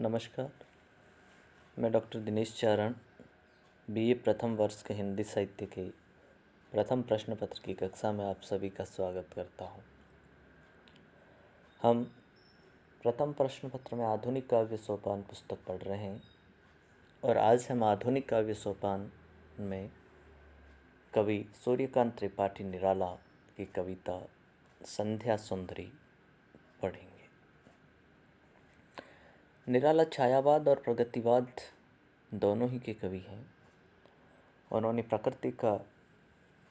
नमस्कार। मैं डॉक्टर दिनेश चारण बीए प्रथम वर्ष के हिंदी साहित्य के प्रथम प्रश्न पत्र की कक्षा में आप सभी का स्वागत करता हूं। हम प्रथम प्रश्न पत्र में आधुनिक काव्य सोपान पुस्तक पढ़ रहे हैं और आज हम आधुनिक काव्य सोपान में कवि सूर्यकांत त्रिपाठी निराला की कविता संध्या सुंदरी पढ़ेंगे। निराला छायावाद और प्रगतिवाद दोनों ही के कवि हैं। उन्होंने प्रकृति का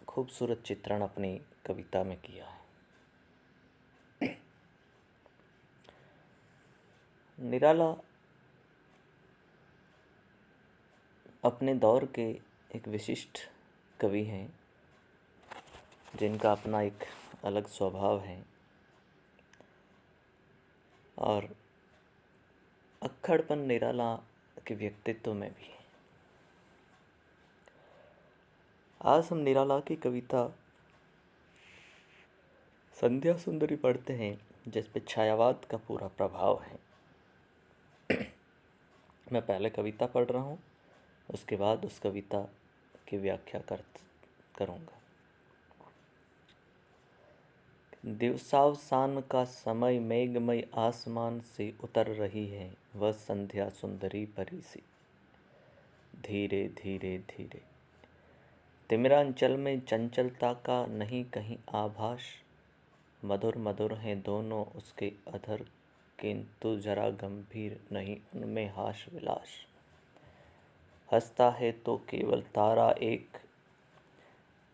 खूबसूरत चित्रण अपनी कविता में किया है। निराला अपने दौर के एक विशिष्ट कवि हैं जिनका अपना एक अलग स्वभाव है और अक्खड़पन निराला के व्यक्तित्व में भी है। आज हम निराला की कविता संध्या सुंदरी पढ़ते हैं जिस पे छायावाद का पूरा प्रभाव है। मैं पहले कविता पढ़ रहा हूँ, उसके बाद उस कविता की व्याख्या करूँगा। दिवसावसान का समय मेघमय आसमान से उतर रही है, वह संध्या सुंदरी परी सी। धीरे धीरे धीरे तिमिरांचल में चंचलता का नहीं कहीं आभास। मधुर मधुर हैं दोनों उसके अधर, किंतु जरा गंभीर नहीं उनमें हास विलास। हंसता है तो केवल तारा एक,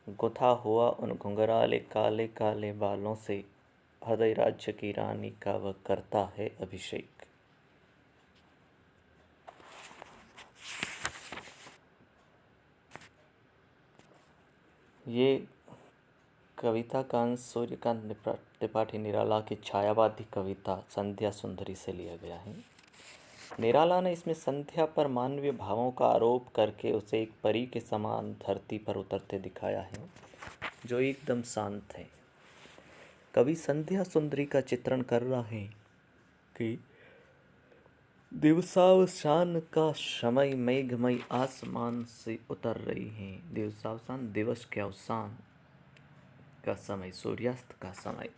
गुथा हुआ उन घुंघराले काले काले बालों से। हृदय राज्य की रानी का वह करता है अभिषेक। ये कविता का अंश सूर्यकांत त्रिपाठी निराला की छायावादी कविता संध्या सुंदरी से लिया गया है। निराला ने इसमें संध्या पर मानवीय भावों का आरोप करके उसे एक परी के समान धरती पर उतरते दिखाया है जो एकदम शांत है। कवि संध्या सुंदरी का चित्रण कर रहा है कि दिवसावसान का समय मेघमय आसमान से उतर रही है। दिवसावसान दिवस के अवसान का समय, सूर्यास्त का समय।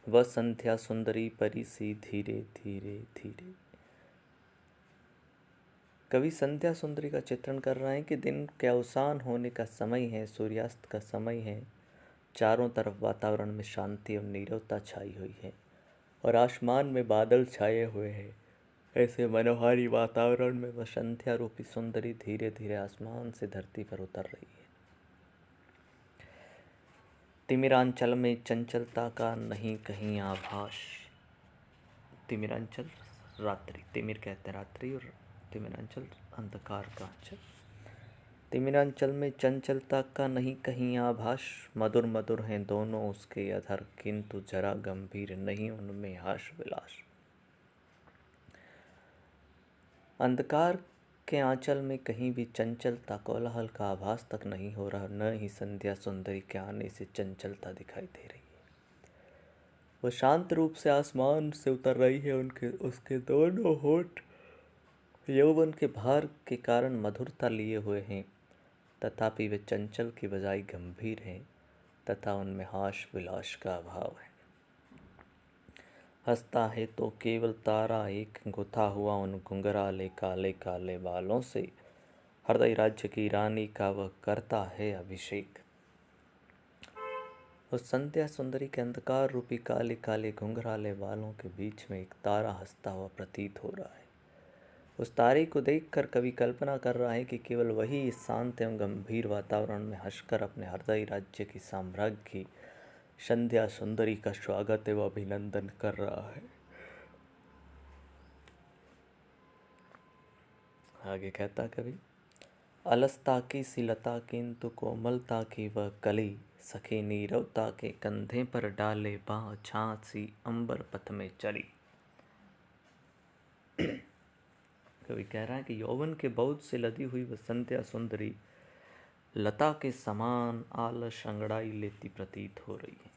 वह संध्या सुंदरी परी सी धीरे धीरे धीरे। कवि संध्या सुंदरी का चित्रण कर रहे हैं कि दिन के अवसान होने का समय है, सूर्यास्त का समय है। चारों तरफ वातावरण में शांति और नीरवता छाई हुई है और आसमान में बादल छाए हुए हैं। ऐसे मनोहारी वातावरण में वह संध्या रूपी सुंदरी धीरे धीरे आसमान से धरती पर उतर रही है। तिमिरांचल में चंचलता का नहीं कहीं आभास। तिमिरांचल रात्रि, तिमिर कहते हैं रात्रि और तिमिरांचल अंधकार का अंचल। तिमिरांचल में चंचलता का नहीं कहीं आभास। मधुर मधुर हैं दोनों उसके अधर, किंतु जरा गंभीर नहीं उनमें हास विलास। अंधकार के आंचल में कहीं भी चंचलता, कोलाहल का आभास तक नहीं हो रहा, न ही संध्या सुंदरी के आने से चंचलता दिखाई दे रही है। वह शांत रूप से आसमान से उतर रही है। उसके दोनों होठ यौवन के भार के कारण मधुरता लिए हुए हैं, तथापि वे चंचल की बजाय गंभीर हैं तथा उनमें हास विलास का अभाव है। हंसता है तो केवल तारा एक, गुथा हुआ उन घुंघराले काले काले बालों से। हृदय राज्य की रानी का वह करता है अभिषेक। उस संध्या सुंदरी के अंधकार रूपी काले काले घुंघराले बालों के बीच में एक तारा हंसता हुआ प्रतीत हो रहा है। उस तारे को देखकर कवि कल्पना कर रहा है कि केवल वही इस शांत एवं गंभीर वातावरण में हंसकर अपने हृदय राज्य की साम्राज्य की संध्या सुंदरी का स्वागत एवं अभिनंदन कर रहा है। आगे कहता कवि, अलसता की सिलता किंतु कोमलता की वह कली। सखी नीरवता के कंधे पर डाले बाँ, छाँट सी अंबर पथ में चली। कवि कह रहा है कि यौवन के बहुत से लदी हुई वह संध्या सुंदरी लता के समान आलस अंगड़ाई लेती प्रतीत हो रही है,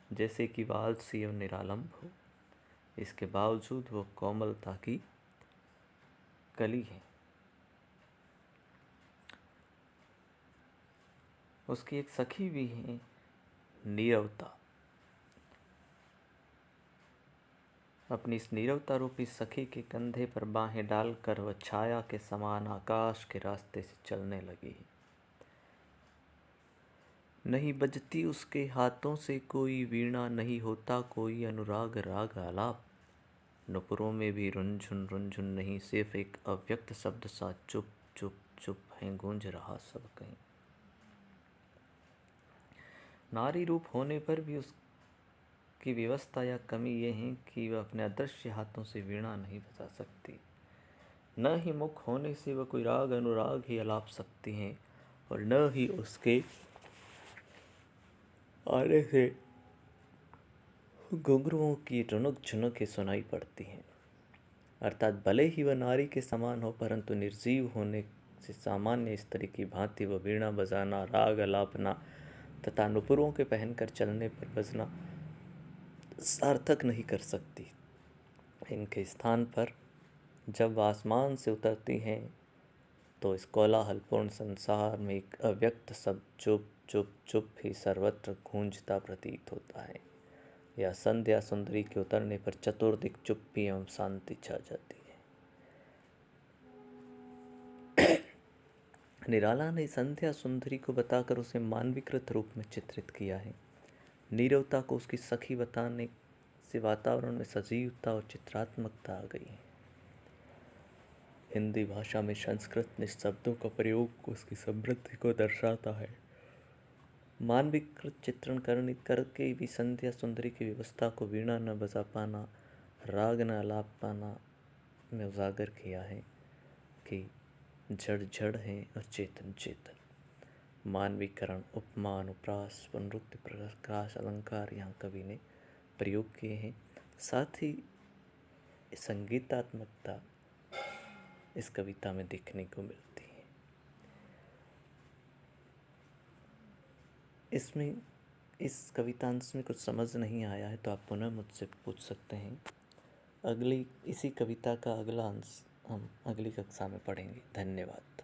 जैसे कि वालसी और निरालंब हो। इसके बावजूद वो कोमलता की कली है। उसकी एक सखी भी है, नीरवता। अपनी इस नीरवता रूपी सखी के कंधे पर बाहें डालकर वह छाया के समान आकाश के रास्ते से चलने लगी। नहीं बजती उसके हाथों से कोई वीणा, नहीं होता कोई अनुराग राग आलाप। नुपुरों में भी रुंझुन नहीं, सिर्फ एक अव्यक्त शब्द सा चुप चुप चुप है गूंज रहा सब कहीं। नारी रूप होने पर भी उसकी व्यवस्था या कमी यह है कि वह अपने अदृश्य हाथों से वीणा नहीं बजा सकती। न ही मुख होने से वह कोई राग अनुराग ही अलाप सकती हैं, और न ही उसके आने से घुंघरुओं की टुनुक झुनुक ही सुनाई पड़ती हैं। अर्थात भले ही वह नारी के समान हो, परंतु निर्जीव होने से सामान्य स्त्री की भांति वह वीणा बजाना, राग अलापना तथा नुपुरों के पहनकर चलने पर बजना सार्थक नहीं कर सकती। इनके स्थान पर जब वह आसमान से उतरती हैं तो इस कोलाहलपूर्ण संसार में एक अव्यक्त शब्द चुप चुप चुप ही सर्वत्र गूंजता प्रतीत होता है। या संध्या सुंदरी के उतरने पर चतुर्दिक चुप्पी एवं शांति छा जाती है। निराला ने संध्या सुंदरी को बताकर उसे मानवीकृत रूप में चित्रित किया है। नीरवता को उसकी सखी बताने से वातावरण में सजीवता और चित्रात्मकता आ गई है। हिंदी भाषा में संस्कृत ने शब्दों का प्रयोग उसकी समृद्धि को दर्शाता है। मानवीकृत चित्रण करके भी संध्या सुंदरी की व्यवस्था को वीणा न बजा पाना, राग न आलाप पाना में उजागर किया है कि जड़ जड़ है और चेतन चेतन। मानवीकरण, उपमा, अनुप्रास, पुनरुक्ति, प्रकाश, अलंकार यहाँ कवि ने प्रयोग किए हैं। साथ ही संगीतात्मकता इस कविता में देखने को मिलती है। इसमें इस कवितांश में कुछ समझ नहीं आया है तो आप पुनः मुझसे पूछ सकते हैं। इसी कविता का अगला अंश हम अगली कक्षा में पढ़ेंगे। धन्यवाद।